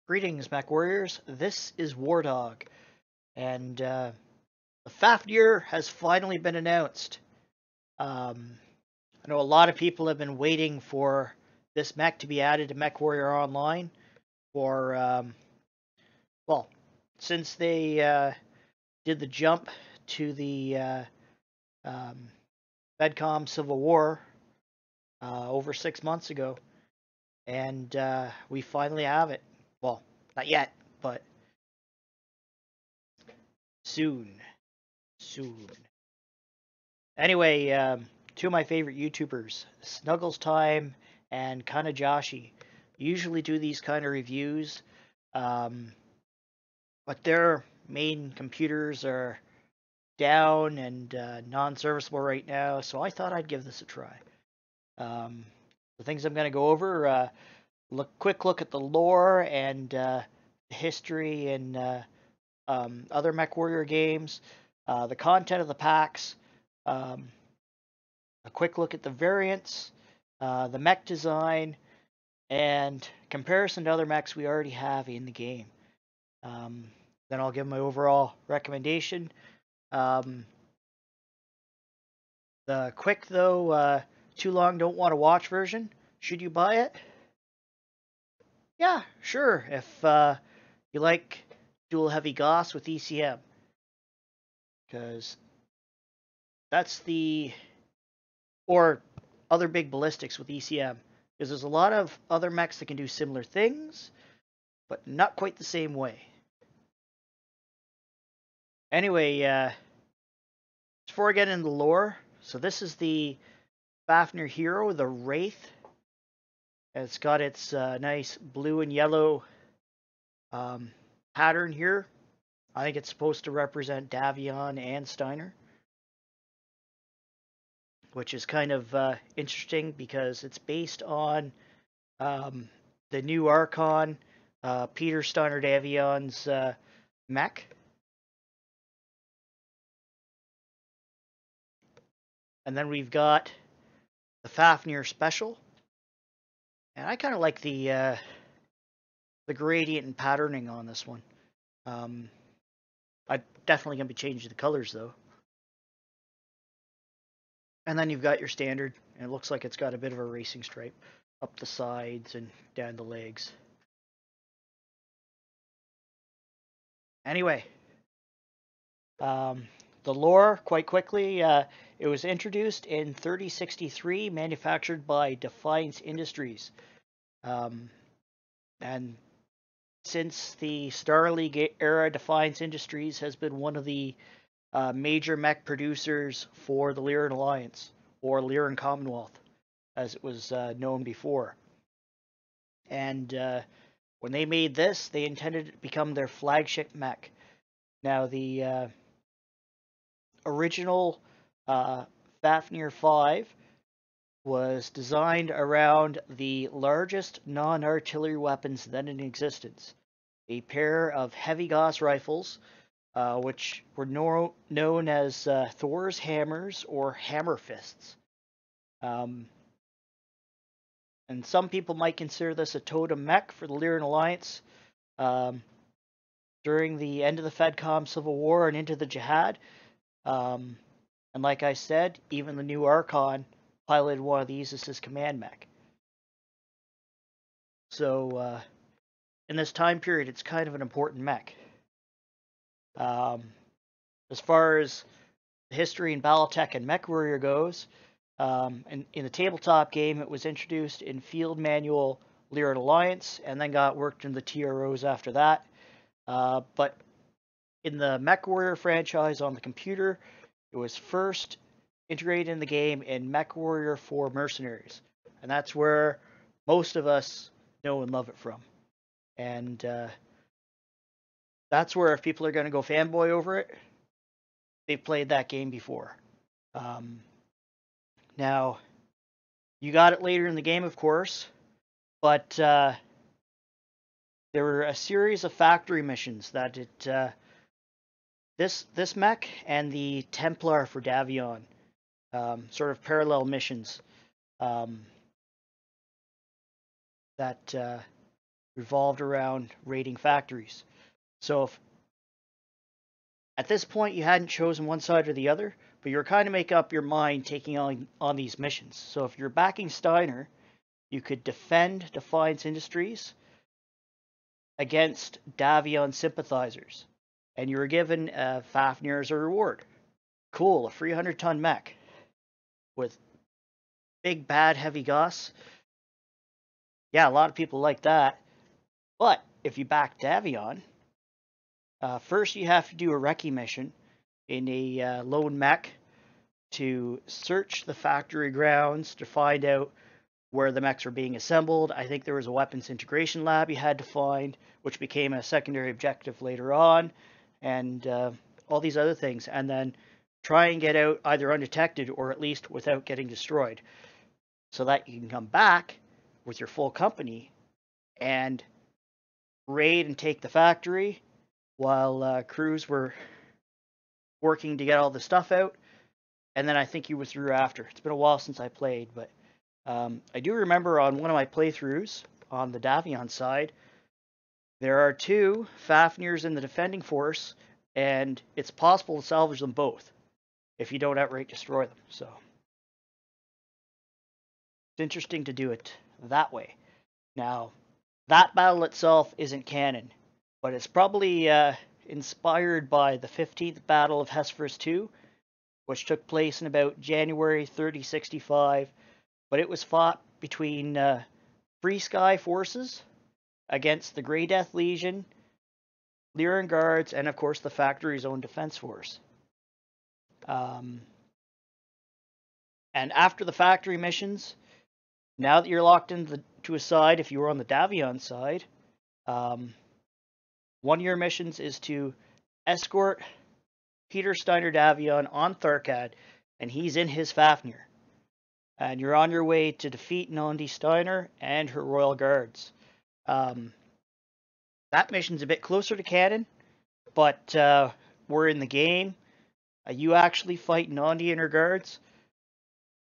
Greetings, MechWarriors. This is Wardog, and the Fafnir has finally been announced. I know a lot of people have been waiting for this mech to be added to MechWarrior Online for, well, since they did the jump to the FedCom Civil War over 6 months ago, and we finally have it. Well, not yet, but soon. Anyway, two of my favorite YouTubers, Snuggles Time and Kanajashi, usually do these kind of reviews, but their main computers are down and non-serviceable right now, so I thought I'd give this a try. The things I'm going to go over, quick look at the lore and history and other MechWarrior games, the content of the packs, a quick look at the variants, the mech design, and comparison to other mechs we already have in the game. Then I'll give my overall recommendation. The quick though, too long don't want to watch version. Should you buy it? Yeah, sure. If you like dual Heavy Gauss with ECM, because that's or other big ballistics with ECM, because there's a lot of other mechs that can do similar things, but not quite the same way. Anyway, before I get into the lore, so this is the Fafnir hero, the Wraith. It's got its nice blue and yellow pattern here. I think it's supposed to represent Davion and Steiner, which is kind of interesting because it's based on the new Archon, Peter Steiner Davion's mech. And then we've got the Fafnir Special. And I kind of like the gradient and patterning on this one. I'm definitely going to be changing the colors, though. And then you've got your standard, and it looks like it's got a bit of a racing stripe up the sides and down the legs. Anyway, the lore, quite quickly, it was introduced in 3063, manufactured by Defiance Industries. And since the Star League era, Defiance Industries has been one of the major mech producers for the Lyran Alliance, or Lyran Commonwealth, as it was known before. And when they made this, they intended it to become their flagship mech. Now, the original Fafnir 5 was designed around the largest non-artillery weapons then in existence, a pair of Heavy Gauss rifles, which were known as Thor's hammers or hammer fists. And some people might consider this a totem mech for the Lyran Alliance. During the end of the FedCom Civil War and into the Jihad, and like I said, even the new Archon piloted one of these as his command mech. So in this time period, it's kind of an important mech. As far as the history and Battletech and MechWarrior goes, in the tabletop game, it was introduced in Field Manual Lyran Alliance, and then got worked in the TROs after that. But in the MechWarrior franchise on the computer, it was first integrated in the game in MechWarrior for Mercenaries. And that's where most of us know and love it from. And that's where if people are going to go fanboy over it, they've played that game before. Now, you got it later in the game, of course, but there were a series of factory missions that this mech and the Templar for Davion, sort of parallel missions that revolved around raiding factories. So if at this point you hadn't chosen one side or the other, but you were kind of making up your mind taking on these missions. So if you're backing Steiner, you could defend Defiance Industries against Davion sympathizers, and you were given Fafnir as a reward. Cool, a 300-ton mech with big bad Heavy Gauss. Yeah, a lot of people like that. But if you back Davion, first you have to do a recce mission in a lone mech to search the factory grounds to find out where the mechs were being assembled. I think there was a weapons integration lab you had to find, which became a secondary objective later on, and all these other things. And then try and get out either undetected or at least without getting destroyed, so that you can come back with your full company and raid and take the factory while crews were working to get all the stuff out. And then I think you withdrew after. It's been a while since I played, but I do remember on one of my playthroughs on the Davion side, there are 2 Fafnirs in the defending force, and it's possible to salvage them both if you don't outright destroy them. So it's interesting to do it that way. Now, that battle itself isn't canon, but it's probably inspired by the 15th Battle of Hesperus II, which took place in about January 3065, but it was fought between Free Sky forces against the Grey Death Legion, Lyran Guards, and of course the factory's own defense force. And after the factory missions, now that you're locked into a side, if you were on the Davion side, one of your missions is to escort Peter Steiner Davion on Tharkad, and he's in his Fafnir. And you're on your way to defeat Nandi Steiner and her Royal Guards. That mission's a bit closer to canon, but we're in the game. You actually fight Nandi and her guards.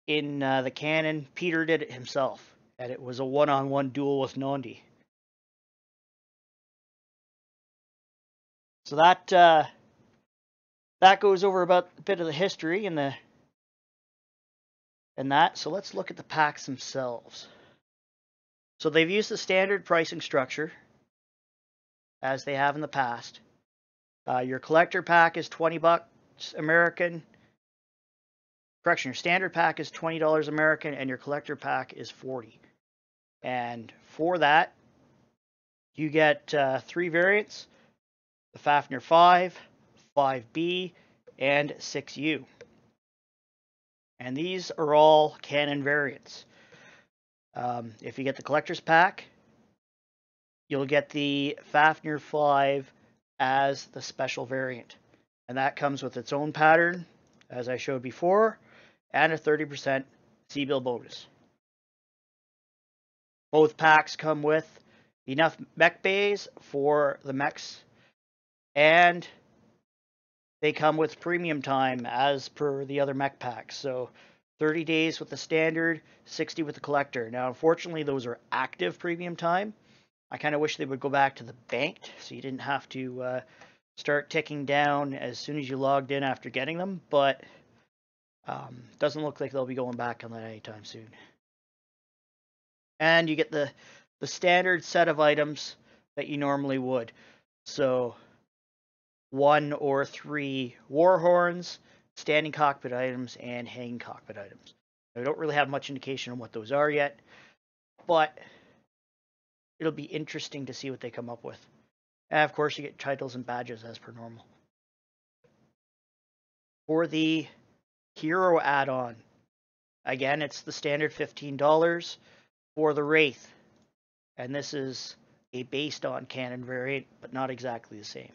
In the canon, Peter did it himself, and it was a one-on-one duel with Nandi. So that goes over about a bit of the history and that. So let's look at the packs themselves. So they've used the standard pricing structure as they have in the past. Your collector pack is $20 American. Correction, your standard pack is $20 American, and your collector pack is $40. And for that, you get 3 variants: the Fafnir 5, 5B, and 6U. And these are all canon variants. If you get the collector's pack, you'll get the Fafnir 5 as the special variant. And that comes with its own pattern, as I showed before, and a 30% C-bill bonus. Both packs come with enough mech bays for the mechs, and they come with premium time as per the other mech packs. So 30 days with the standard, 60 with the collector. Now, unfortunately, those are active premium time. I kind of wish they would go back to the banked, so you didn't have to start ticking down as soon as you logged in after getting them, but doesn't look like they'll be going back on that anytime soon. And you get the standard set of items that you normally would. So 1 or 3 war horns, standing cockpit items, and hanging cockpit items. I don't really have much indication on what those are yet, but it'll be interesting to see what they come up with. And of course, you get titles and badges as per normal. For the hero add-on, again, it's the standard $15 for the Wraith. And this is a based on canon variant, but not exactly the same.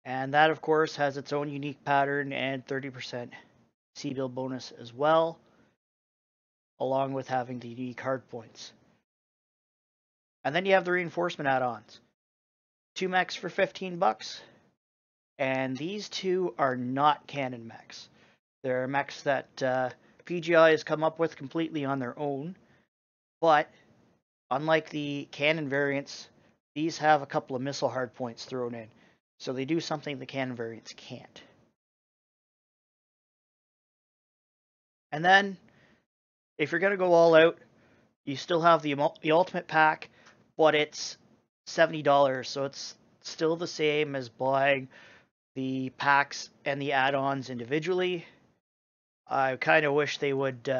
And that, of course, has its own unique pattern and 30% C-bill bonus as well, along with having the unique hard points. And then you have the reinforcement add-ons. 2 mechs for $15, and these 2 are not canon mechs. They're mechs that PGI has come up with completely on their own, But unlike the cannon variants, these have a couple of missile hardpoints thrown in. So they do something the cannon variants can't. And then, if you're going to go all out, you still have the ultimate pack, but it's $70, so it's still the same as buying the packs and the add-ons individually. I kind of wish they would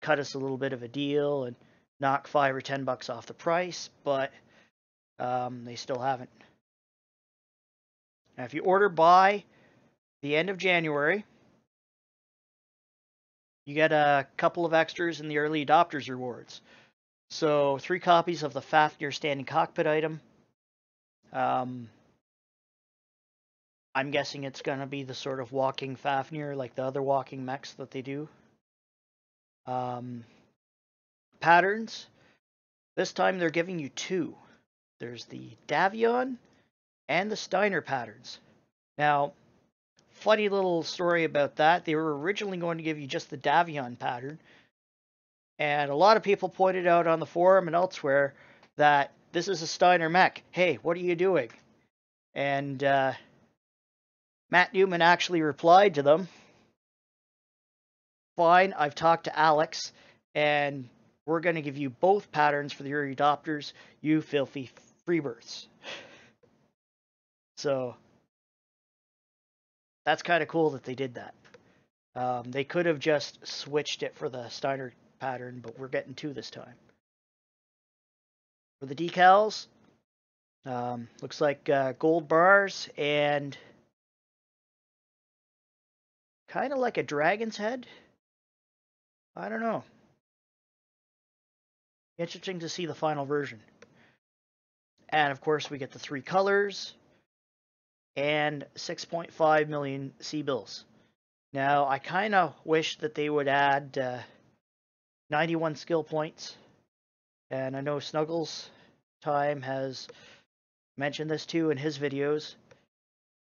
cut us a little bit of a deal and knock $5 or $10 off the price, but they still haven't. Now, if you order by the end of January, you get a couple of extras in the early adopters rewards. So 3 copies of the Fafnir standing cockpit item. I'm guessing it's going to be the sort of walking Fafnir like the other walking mechs that they do. Patterns. This time they're giving you 2. There's the Davion and the Steiner patterns. Now, funny little story about that. They were originally going to give you just the Davion pattern. And a lot of people pointed out on the forum and elsewhere that this is a Steiner mech. Hey, what are you doing? And Matt Newman actually replied to them. Fine, I've talked to Alex, and we're going to give you both patterns for the early adopters, you filthy freebirths. So that's kind of cool that they did that. They could have just switched it for the Steiner pattern, but we're getting 2 this time. For the decals, looks like gold bars and kind of like a dragon's head. I don't know. Interesting to see the final version. And of course we get the 3 colors and 6.5 million C-bills. Now I kind of wish that they would add 91 skill points. And I know Snuggles Time has mentioned this too in his videos.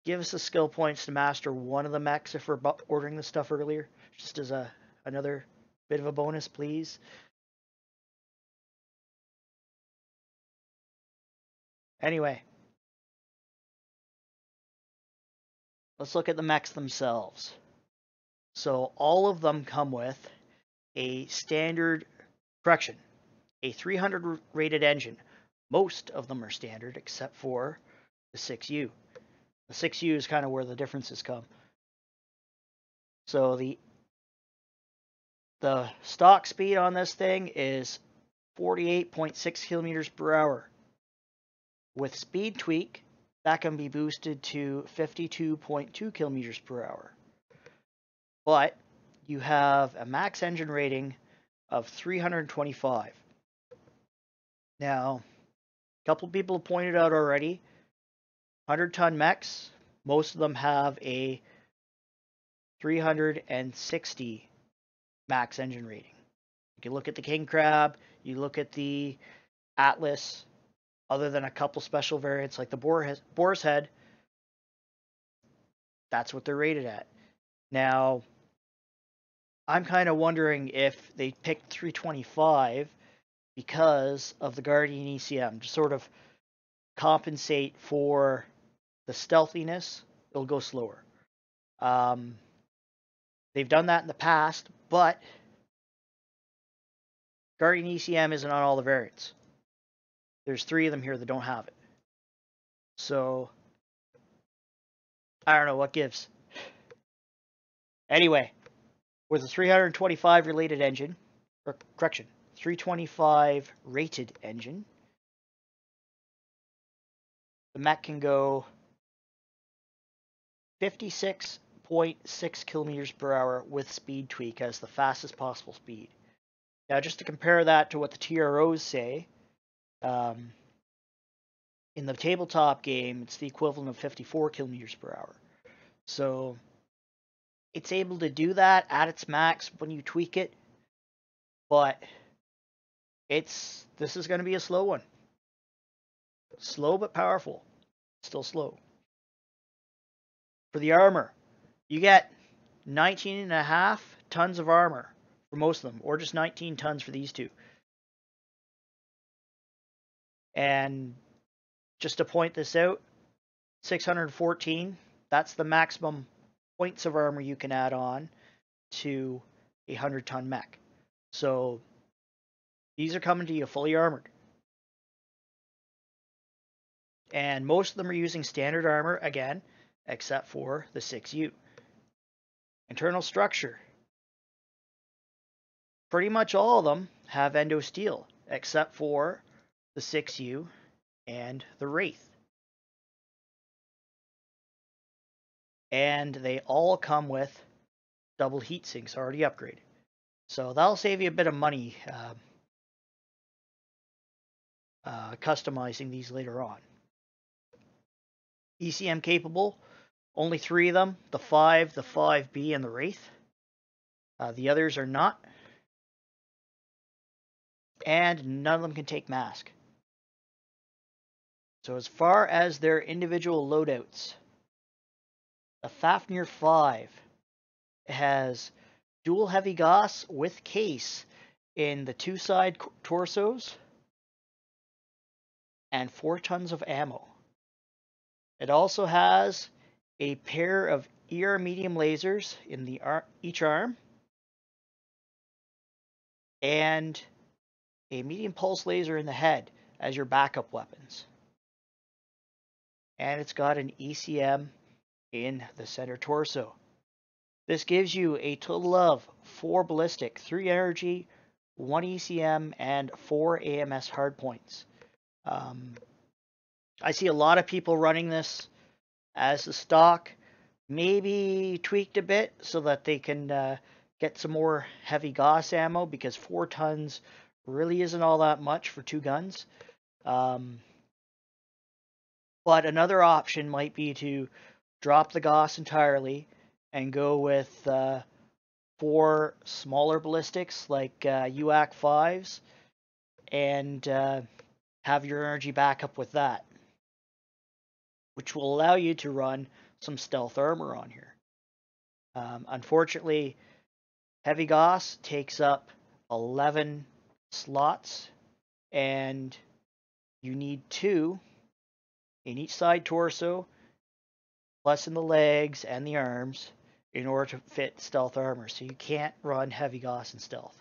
Give us the skill points to master one of the mechs if we're ordering the stuff earlier. Just as another bit of a bonus, please. Anyway, let's look at the mechs themselves. So all of them come with a standard, correction, a 300 rated engine. Most of them are standard except for the 6U. The 6U is kind of where the differences come. So the stock speed on this thing is 48.6 kilometers per hour. With speed tweak, that can be boosted to 52.2 kilometers per hour. But you have a max engine rating of 325. Now, a couple of people have pointed out already, 100-ton mechs, most of them have a 360 max engine rating. You can look at the King Crab, you look at the Atlas, other than a couple special variants like the Boar's Head, that's what they're rated at. Now, I'm kind of wondering if they picked 325 because of the Guardian ECM, to sort of compensate for the stealthiness. It'll go slower. They've done that in the past, but Guardian ECM isn't on all the variants. There's 3 of them here that don't have it. So, I don't know what gives. Anyway, with a 325 related engine, or correction, 325 rated engine, the mech can go 56.6 kilometers per hour with speed tweak as the fastest possible speed. Now, just to compare that to what the TROs say, in the tabletop game, it's the equivalent of 54 kilometers per hour. So, it's able to do that at its max when you tweak it, but this is going to be a slow one. Slow but powerful. Still slow. For the armor, you get 19.5 tons of armor for most of them, or just 19 tons for these 2. And just to point this out, 614, that's the maximum points of armor you can add on to a 100-ton mech. So these are coming to you fully armored. And most of them are using standard armor, again, except for the 6U. Internal structure. Pretty much all of them have endo steel, except for the 6U and the Wraith. And they all come with double heat sinks already upgraded. So that'll save you a bit of money customizing these later on. ECM capable, only 3 of them, the 5, the 5B, and the Wraith. The others are not. And none of them can take mask. So as far as their individual loadouts, the Fafnir 5 has dual Heavy Gauss with case in the 2 side torsos and 4 tons of ammo. It also has a pair of ER medium lasers in each arm and a medium pulse laser in the head as your backup weapons. And it's got an ECM in the center torso. This gives you a total of 4 ballistic, 3 energy, 1 ECM, and 4 AMS hardpoints. I see a lot of people running this as the stock, maybe tweaked a bit so that they can get some more Heavy Gauss ammo, because 4 tons really isn't all that much for 2 guns. But another option might be to drop the Gauss entirely and go with 4 smaller ballistics like UAC 5s and have your energy backup with that, which will allow you to run some stealth armor on here. Unfortunately, Heavy Gauss takes up 11 slots, and you need 2 in each side torso, plus in the legs and the arms, in order to fit stealth armor. So you can't run Heavy Gauss in stealth.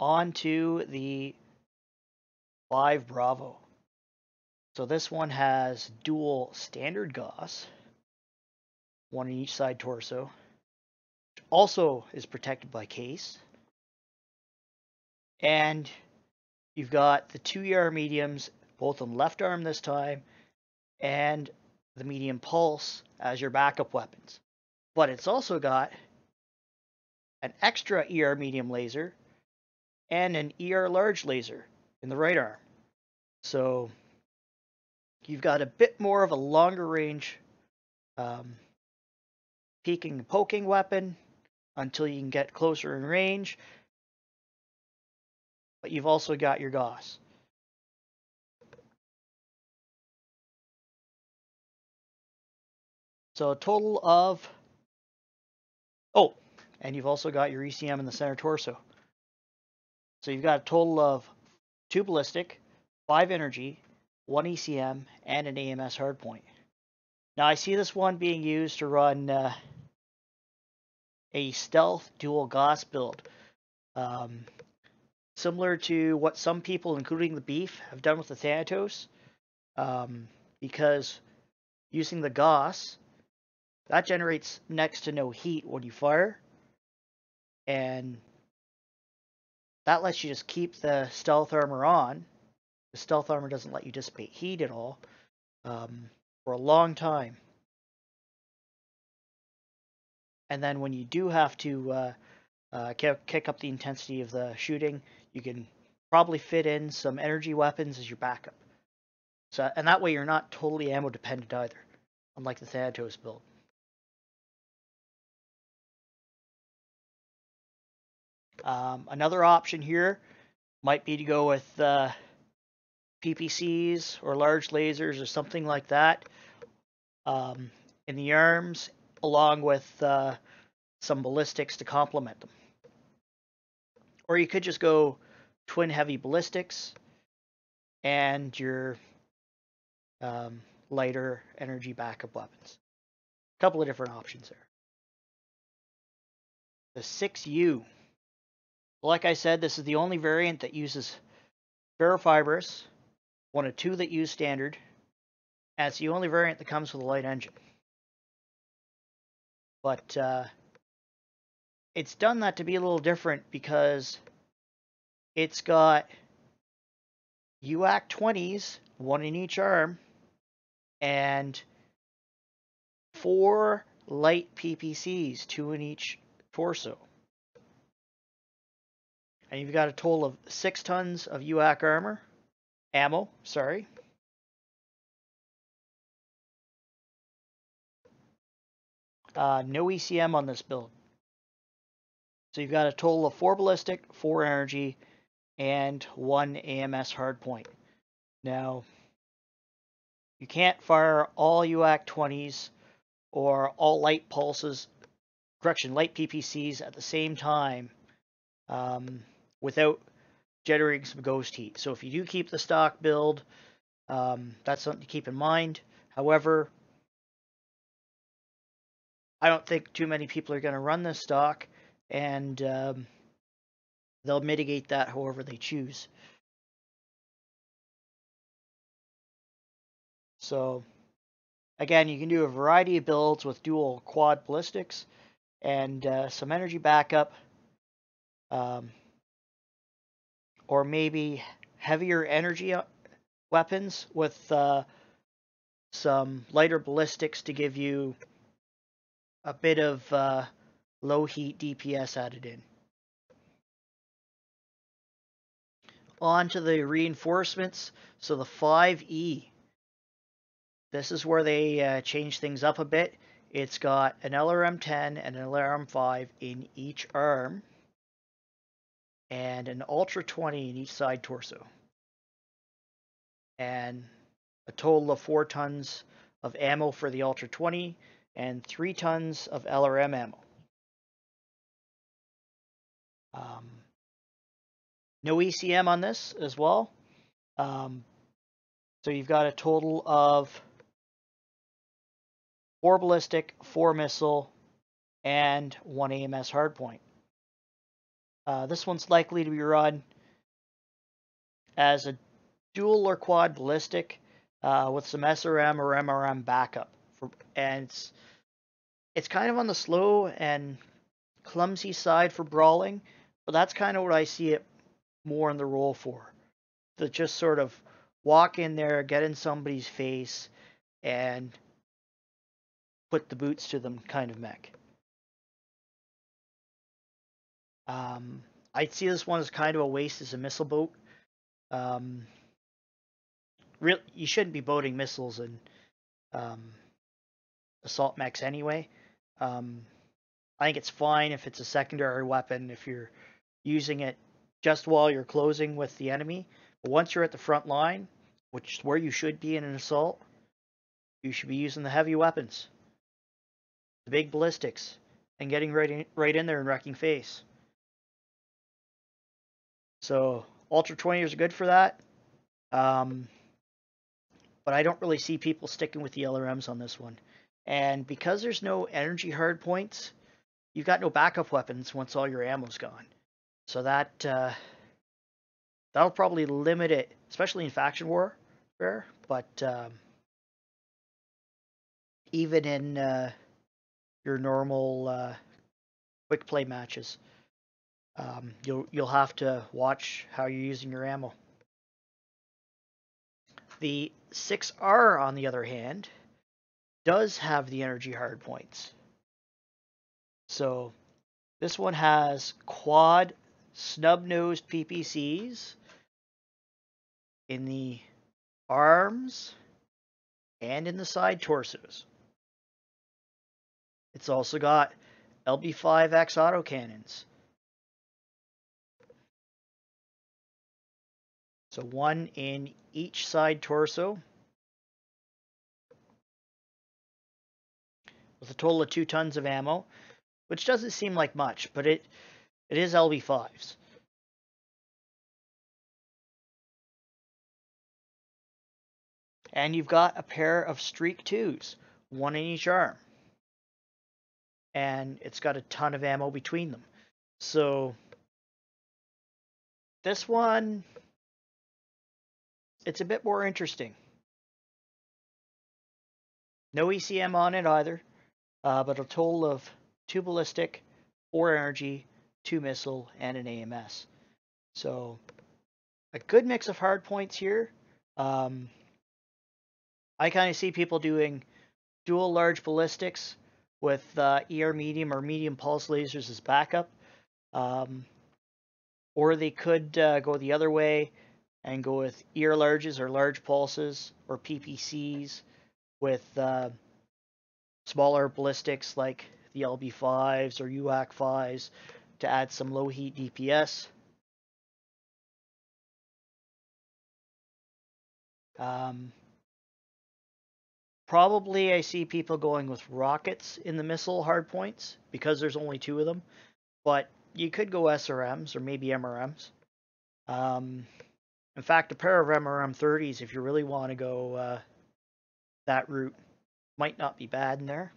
On to the 5 Bravo. So this one has dual standard Gauss, 1 in each side torso, which also is protected by case. And you've got the 2 ER mediums, both on left arm this time, and the medium pulse as your backup weapons. But it's also got an extra ER medium laser and an ER large laser in the right arm. So you've got a bit more of a longer range peeking and poking weapon until you can get closer in range. But you've also got your Gauss. So a total of... Oh, and you've also got your ECM in the center torso. So you've got a total of 2 ballistic, 5 energy, 1 ECM, and an AMS hardpoint. Now I see this one being used to run a stealth dual Gauss build. Similar to what some people, including the Beef, have done with the Thanatos. Because using the Gauss, that generates next to no heat when you fire. And that lets you just keep the stealth armor on. The stealth armor doesn't let you dissipate heat at all for a long time. And then when you do have to kick up the intensity of the shooting, you can probably fit in some energy weapons as your backup. So, and that way you're not totally ammo dependent either, unlike the Thanatos build. Another option here might be to go with PPCs or large lasers or something like that in the arms, along with some ballistics to complement them. Or you could just go twin heavy ballistics and your lighter energy backup weapons. A couple of different options there. The 6U. Like I said, this is the only variant that uses ferrofibrous, one of two that use standard, and it's the only variant that comes with a light engine. But it's done that to be a little different because it's got UAC 20s, one in each arm, and 4 light PPCs, 2 in each torso. And you've got a total of 6 tons of UAC ammo. No ECM on this build. So you've got a total of 4 ballistic, 4 energy, and 1 AMS hardpoint. Now, you can't fire all UAC 20s or all light pulses, light PPCs at the same time without generating some ghost heat. So if you do keep the stock build, that's something to keep in mind. However, I don't think too many people are going to run this stock, and they'll mitigate that however they choose. So again, you can do a variety of builds with dual quad ballistics and some energy backup, or maybe heavier energy weapons with some lighter ballistics to give you a bit of low heat DPS added in. On to the reinforcements. So the 5E. This is where they change things up a bit. It's got an LRM-10 and an LRM-5 in each arm, and an Ultra 20 in each side torso. And a total of 4 tons of ammo for the Ultra 20 and 3 tons of LRM ammo. No ECM on this as well. So you've got a total of 4 ballistic, 4 missile, and 1 AMS hardpoint. This one's likely to be run as a dual or quad ballistic with some SRM or MRM backup. And it's kind of on the slow and clumsy side for brawling, but that's kind of what I see it more in the role for. To just sort of walk in there, get in somebody's face, and put the boots to them kind of mech. I'd see this one as kind of a waste as a missile boat. You shouldn't be boating missiles in assault mechs anyway. I think it's fine if it's a secondary weapon if you're using it just while you're closing with the enemy. But once you're at the front line, which is where you should be in an assault, you should be using the heavy weapons, the big ballistics, and getting right in there and wrecking face. So Ultra 20s are good for that. But I don't really see people sticking with the LRMs on this one. And because there's no energy hardpoints, you've got no backup weapons once all your ammo's gone. So that'll probably limit it, especially in faction warfare. But even in your normal quick play matches, you'll have to watch how you're using your ammo. The 6R, on the other hand, does have the energy hardpoints. So this one has quad snub-nosed PPCs in the arms and in the side torsos. It's also got LB5X autocannons. So 1 in each side torso, with a total of 2 tons of ammo, which doesn't seem like much, but it is LB5s. And you've got a pair of Streak 2s, one in each arm. And it's got a ton of ammo between them. So this one, it's a bit more interesting. No ECM on it either, but a total of 2 ballistic, 4 energy, 2 missile, and an AMS. So a good mix of hard points here. I kind of see people doing dual large ballistics with ER medium or medium pulse lasers as backup. Or they could go the other way and go with ER larges or large pulses or PPCs with smaller ballistics like the LB5s or UAC 5s to add some low heat DPS. Probably I see people going with rockets in the missile hardpoints because there's only 2 of them, but you could go SRMs or maybe MRMs. In fact, a pair of MRM 30s, if you really want to go that route, might not be bad in there.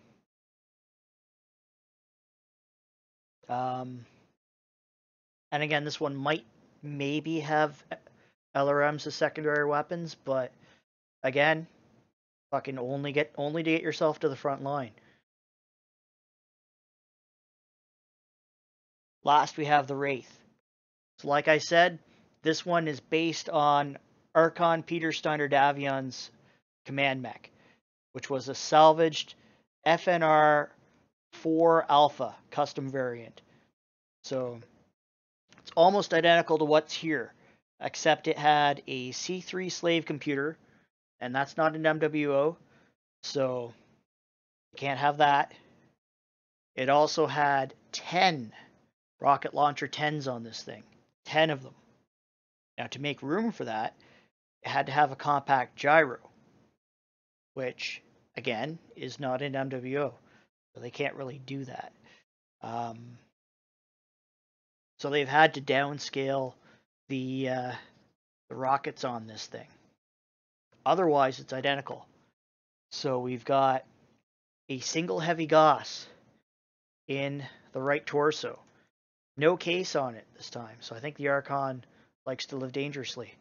And again, this one might maybe have LRMs as secondary weapons, but again, fucking only to get yourself to the front line. Last, we have the Wraith. So like I said, this one is based on Archon Peter Steiner Davion's command mech, which was a salvaged FNR 4 Alpha custom variant. So it's almost identical to what's here, except it had a C3 slave computer, and that's not an MWO, so you can't have that. It also had 10 rocket launcher 10s on this thing, 10 of them. Now, to make room for that, it had to have a compact gyro, which, again, is not an MWO, so they can't really do that. So they've had to downscale the rockets on this thing. Otherwise, it's identical. So we've got a single Heavy Gauss in the right torso. No case on it this time, so I think the Archon likes to live dangerously.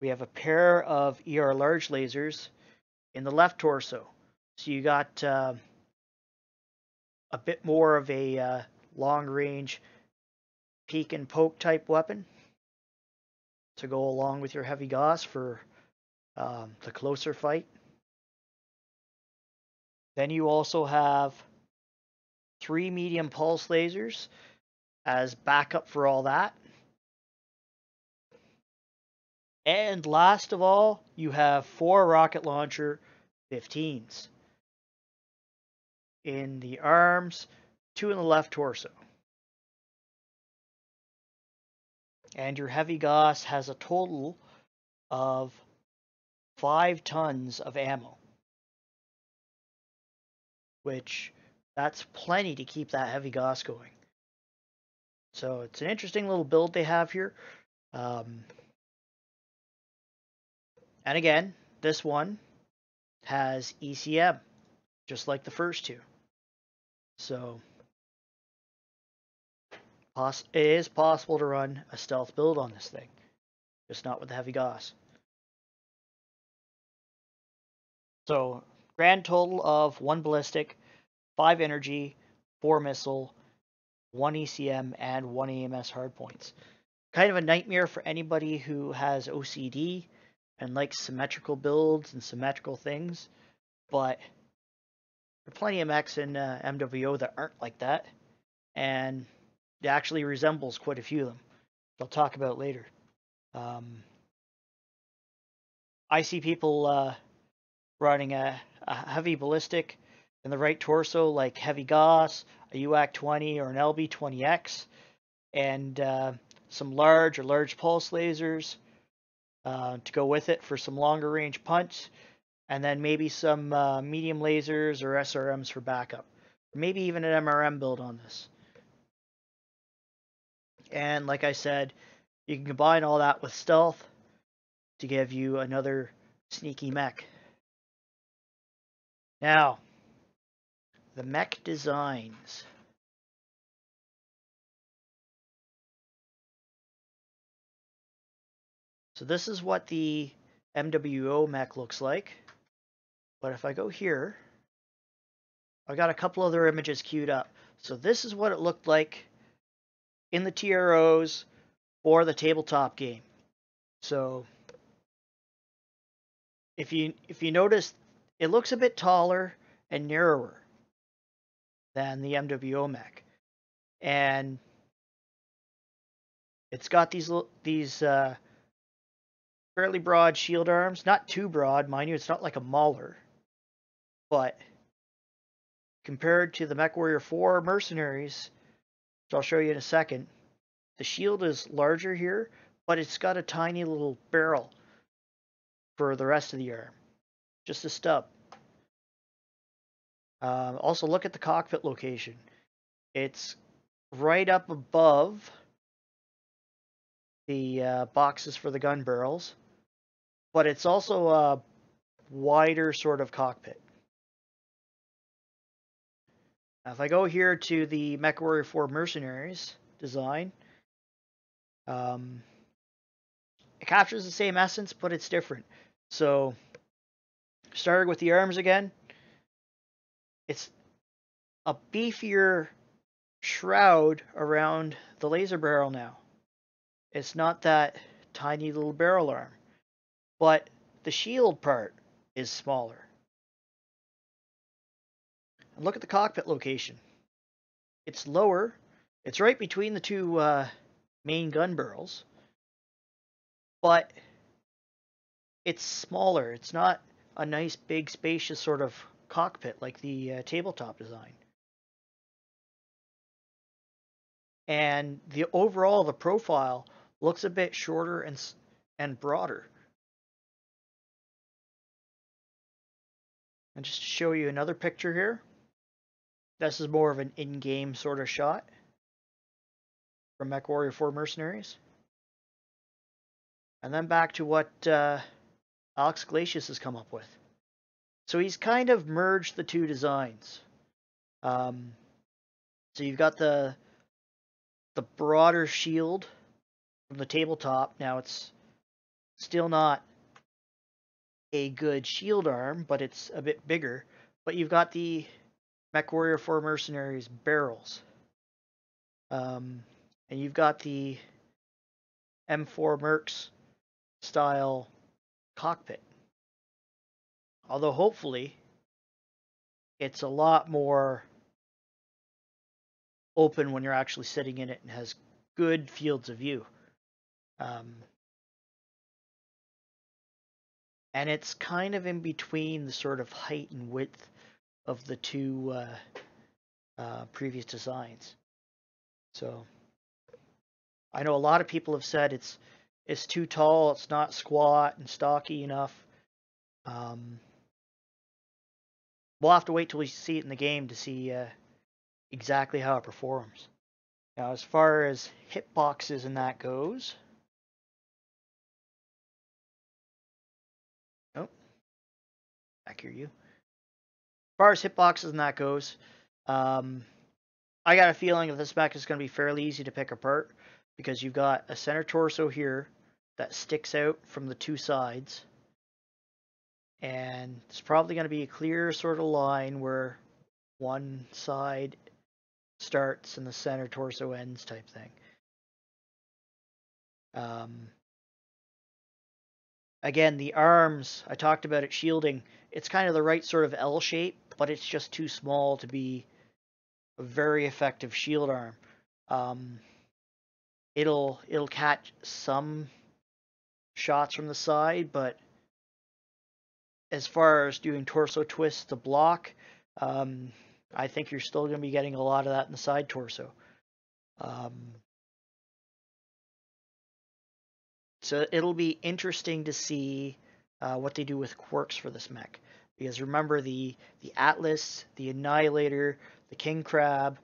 We have a pair of ER large lasers in the left torso. So you got a bit more of a long-range peek and poke type weapon to go along with your Heavy Gauss for the closer fight. Then you also have 3 medium pulse lasers as backup for all that. And last of all, you have 4 rocket launcher 15s in the arms, 2 in the left torso. And your Heavy Gauss has a total of 5 tons of ammo, which that's plenty to keep that Heavy Gauss going. So it's an interesting little build they have here. And again, this one has ECM, just like the first 2. So it is possible to run a stealth build on this thing, just not with the Heavy Gauss. So grand total of 1 ballistic, 5 energy, 4 missile, 1 ECM, and 1 AMS hardpoints. Kind of a nightmare for anybody who has OCD and likes symmetrical builds and symmetrical things, but there are plenty of mechs in MWO that aren't like that, and it actually resembles quite a few of them. I'll talk about later. I see people running a heavy ballistic in the right torso, like Heavy Gauss, a UAC 20 or an LB 20X, and some large or large pulse lasers to go with it for some longer range punch, and then maybe some medium lasers or SRMs for backup, or maybe even an MRM build on this. And like I said, you can combine all that with stealth, to give you another sneaky mech. Now, the mech designs. So this is what the MWO mech looks like. But if I go here, I got a couple other images queued up. So this is what it looked like in the TROs for the tabletop game. So if you notice, it looks a bit taller and narrower than the MWO mech, and it's got these fairly broad shield arms, not too broad, mind you. It's not like a Mauler, but compared to the MechWarrior 4 Mercenaries, which I'll show you in a second, the shield is larger here, but it's got a tiny little barrel for the rest of the arm, just a stub. Also, look at the cockpit location. It's right up above the boxes for the gun barrels, but it's also a wider sort of cockpit. Now, if I go here to the MechWarrior 4 Mercenaries design, it captures the same essence, but it's different. So, starting with the arms again, it's a beefier shroud around the laser barrel now. It's not that tiny little barrel arm, but the shield part is smaller. And look at the cockpit location. It's lower. It's right between the two main gun barrels, but it's smaller. It's not a nice, big, spacious sort of cockpit like the tabletop design. And the overall, the profile looks a bit shorter and broader. And just to show you another picture here, this is more of an in-game sort of shot from MechWarrior 4 Mercenaries. And then back to what Alex Glacius has come up with. So he's kind of merged the two designs. So you've got the broader shield from the tabletop. Now it's still not a good shield arm, but it's a bit bigger. But you've got the MechWarrior 4 Mercenaries barrels. And you've got the M4 Mercs style cockpit. Although hopefully it's a lot more open when you're actually sitting in it and has good fields of view. And it's kind of in between the sort of height and width of the two previous designs. So I know a lot of people have said it's too tall, it's not squat and stocky enough. We'll have to wait till we see it in the game to see exactly how it performs. Now, as far as hitboxes and that goes, oh, back here you. As far as hitboxes and that goes, I got a feeling that this mech is going to be fairly easy to pick apart because you've got a center torso here that sticks out from the two sides. And it's probably going to be a clear sort of line where one side starts and the center torso ends type thing. Again, the arms, I talked about it shielding. It's kind of the right sort of L shape, but it's just too small to be a very effective shield arm. It'll catch some shots from the side, but as far as doing torso twists to block, I think you're still going to be getting a lot of that in the side torso. So it'll be interesting to see what they do with quirks for this mech. Because remember, the Atlas, the Annihilator, the King Crab,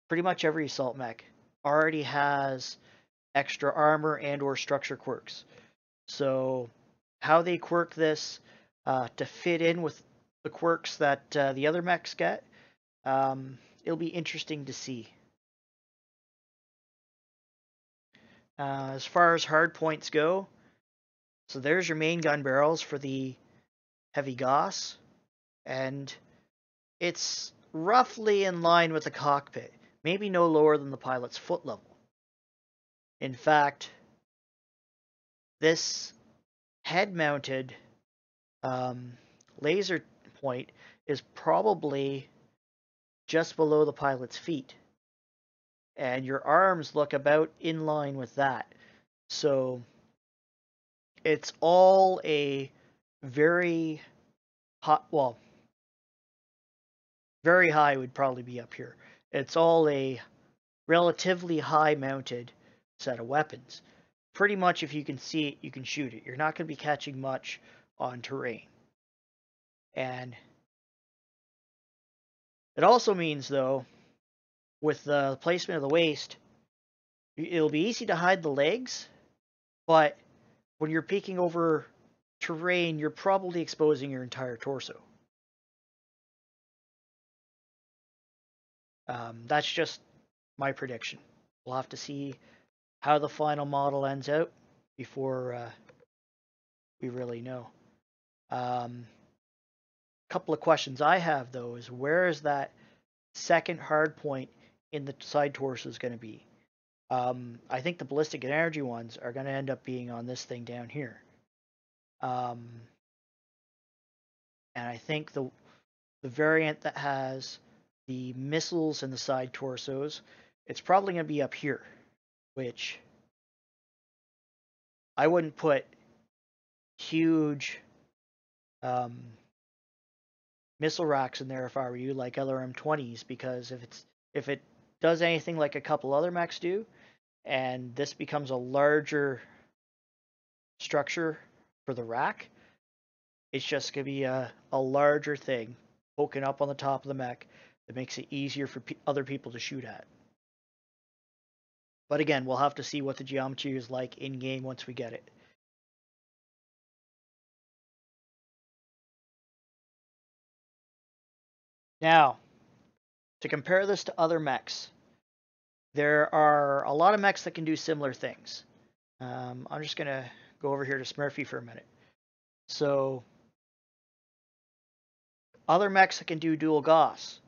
pretty much every assault mech already has extra armor and or structure quirks. So how they quirk this to fit in with the quirks that the other mechs get, it'll be interesting to see. As far as hard points go, so there's your main gun barrels for the Heavy Gauss, and it's roughly in line with the cockpit, maybe no lower than the pilot's foot level. In fact, this head-mounted laser point is probably just below the pilot's feet, and your arms look about in line with that. So it's all a very hot, well, very high would probably be up here. It's all a relatively high mounted set of weapons. Pretty much if you can see it, you can shoot it. You're not going to be catching much on terrain. And it also means, though, with the placement of the waist, it'll be easy to hide the legs, but when you're peeking over terrain, you're probably exposing your entire torso. That's just my prediction. We'll have to see how the final model ends out before we really know. Couple of questions I have, though, is where is that second hard point in the side torso is going to be? I think the ballistic and energy ones are going to end up being on this thing down here. And I think the variant that has the missiles and the side torsos, it's probably going to be up here, which I wouldn't put huge missile racks in there if I were you, like LRM-20s, because if it does anything like a couple other mechs do, and this becomes a larger structure for the rack, it's just going to be a larger thing poking up on the top of the mech that makes it easier for other people to shoot at. But again, we'll have to see what the geometry is like in-game once we get it. Now, to compare this to other mechs, there are a lot of mechs that can do similar things. I'm just going to go over here to Smurfy for a minute. So, other mechs that can do dual Gauss,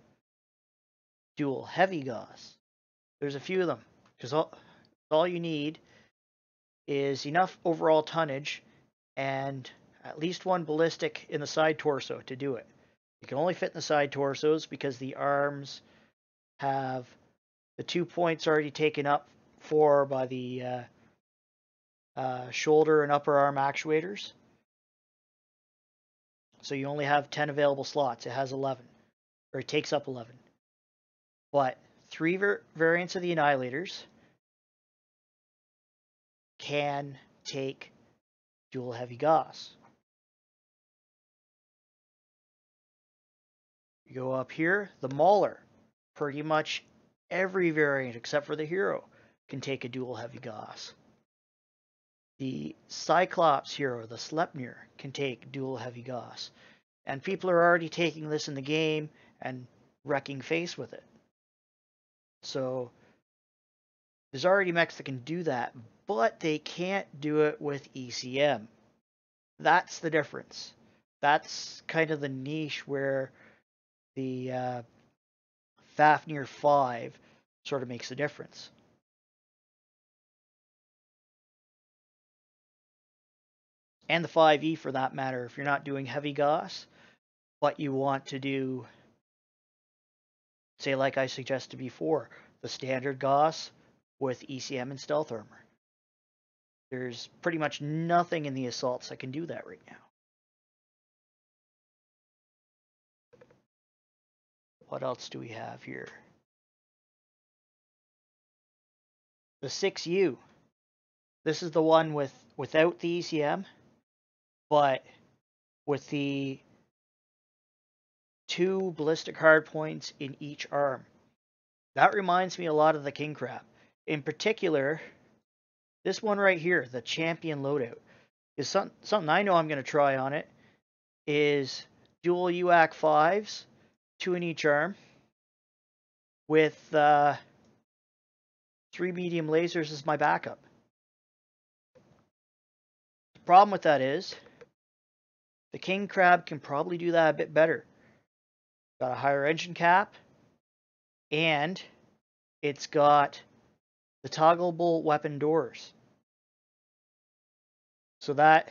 dual Heavy Gauss. There's a few of them, because all you need is enough overall tonnage and at least one ballistic in the side torso to do it. You can only fit in the side torsos because the arms have the 2 points already taken up for by the shoulder and upper arm actuators. So you only have 10 available slots. It has 11, or it takes up 11. But 3 variants of the Annihilators can take dual Heavy Gauss. You go up here, the Mauler, pretty much every variant except for the Hero can take a dual Heavy Gauss. The Cyclops Hero, the Sleipnir, can take dual Heavy Gauss. And people are already taking this in the game and wrecking face with it. So there's already mechs that can do that, but they can't do it with ECM. That's the difference. That's kind of the niche where the Fafnir 5 sort of makes a difference. And the 5E for that matter, if you're not doing Heavy Gauss, but you want to do, say like I suggested before, the standard Gauss with ECM and Stealth Armour. There's pretty much nothing in the assaults that can do that right now. What else do we have here? The 6U. This is the one without the ECM, but with the 2 ballistic hardpoints in each arm. That reminds me a lot of the King Crab. In particular, this one right here, the Champion loadout. is something I know I'm going to try on it is dual UAC 5s, 2 in each arm, with 3 medium lasers as my backup. The problem with that is the King Crab can probably do that a bit better. Got a higher engine cap, and it's got the toggleable weapon doors. So that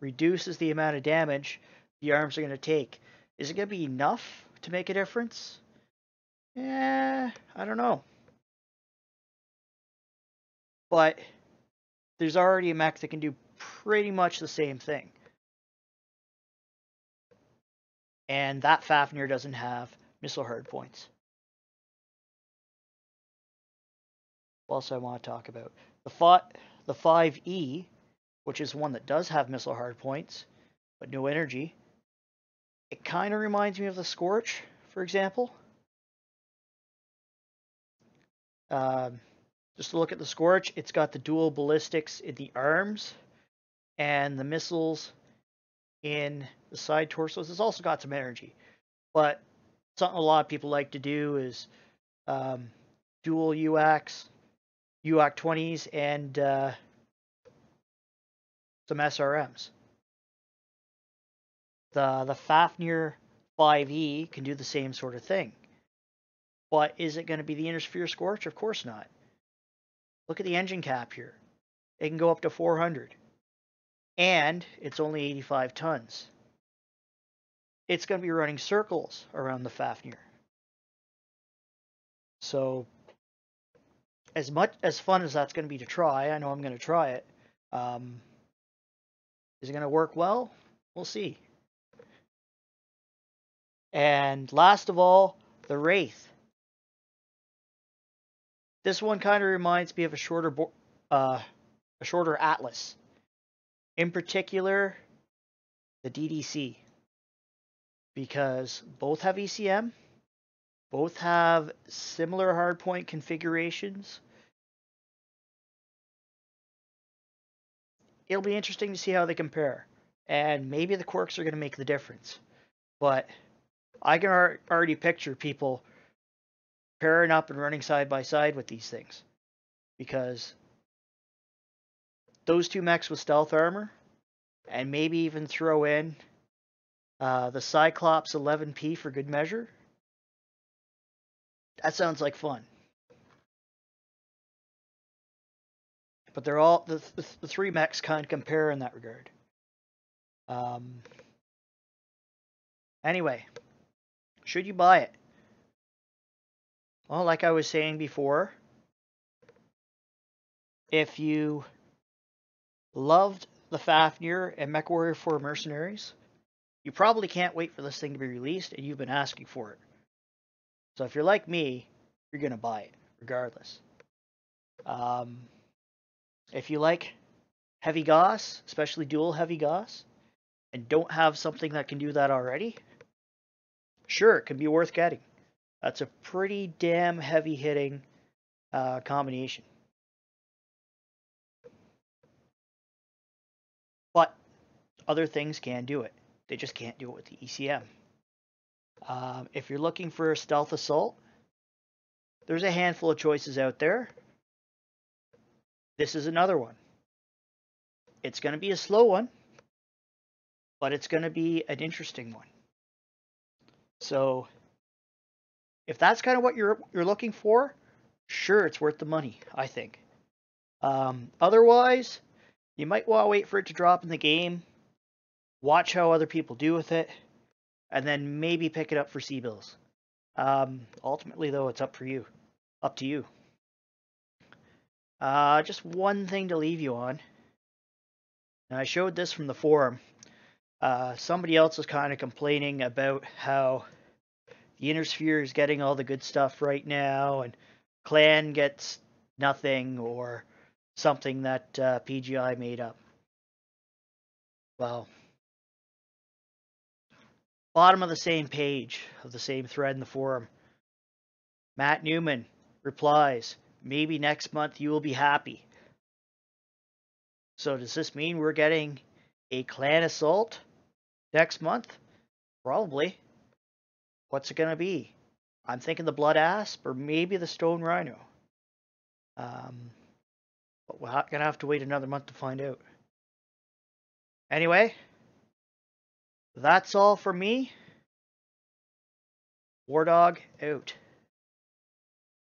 reduces the amount of damage the arms are going to take. Is it going to be enough to make a difference? I don't know. But there's already a mech that can do pretty much the same thing. And that Fafnir doesn't have missile hardpoints. What else I want to talk about? The 5E, which is one that does have missile hardpoints, but no energy. It kind of reminds me of the Scorch, for example. Just to look at the Scorch, it's got the dual ballistics in the arms and the missiles in the side torsos. It's also got some energy, but something a lot of people like to do is dual UACs, UAC 20s, and some SRMs. The Fafnir 5E can do the same sort of thing. But is it going to be the Intersphere Scorch? Of course not. Look at the engine cap here. It can go up to 400. And it's only 85 tons. It's going to be running circles around the Fafnir. So, as fun as that's going to be to try, I know I'm going to try it. Is it going to work well? We'll see. And last of all, the Wraith. This one kind of reminds me of a shorter Atlas. In particular, the DDC. Because both have ECM, both have similar hardpoint configurations. It'll be interesting to see how they compare. And maybe the quirks are going to make the difference. But I can already picture people pairing up and running side by side with these things. Because those two mechs with stealth armor, and maybe even throw in the Cyclops 11P for good measure. That sounds like fun. But they're all the three mechs kind of compare in that regard. Anyway, should you buy it? Well, like I was saying before, if you loved the Fafnir and MechWarrior 4 Mercenaries, you probably can't wait for this thing to be released, and you've been asking for it. So if you're like me, you're going to buy it, regardless. If you like Heavy Gauss, especially dual Heavy Gauss, and don't have something that can do that already, sure, it can be worth getting. That's a pretty damn heavy-hitting combination. But other things can do it. They just can't do it with the ECM. If you're looking for a stealth assault, there's a handful of choices out there. This is another one. It's going to be a slow one, but it's going to be an interesting one. So, if that's kind of what you're looking for, sure, it's worth the money, I think. Otherwise, you might want to wait for it to drop in the game, watch how other people do with it, and then maybe pick it up for C-bills. Ultimately, though, it's up to you. Just one thing to leave you on. And I showed this from the forum. Somebody else was kind of complaining about how the Intersphere is getting all the good stuff right now, and Clan gets nothing, or something that PGI made up. Well, bottom of the same page of the same thread in the forum, Matt Newman replies, "Maybe next month you will be happy." So does this mean we're getting a clan assault next month? Probably. What's it going to be? I'm thinking the Blood Asp or maybe the Stone Rhino. But we're going to have to wait another month to find out. Anyway, that's all for me. War Dog out.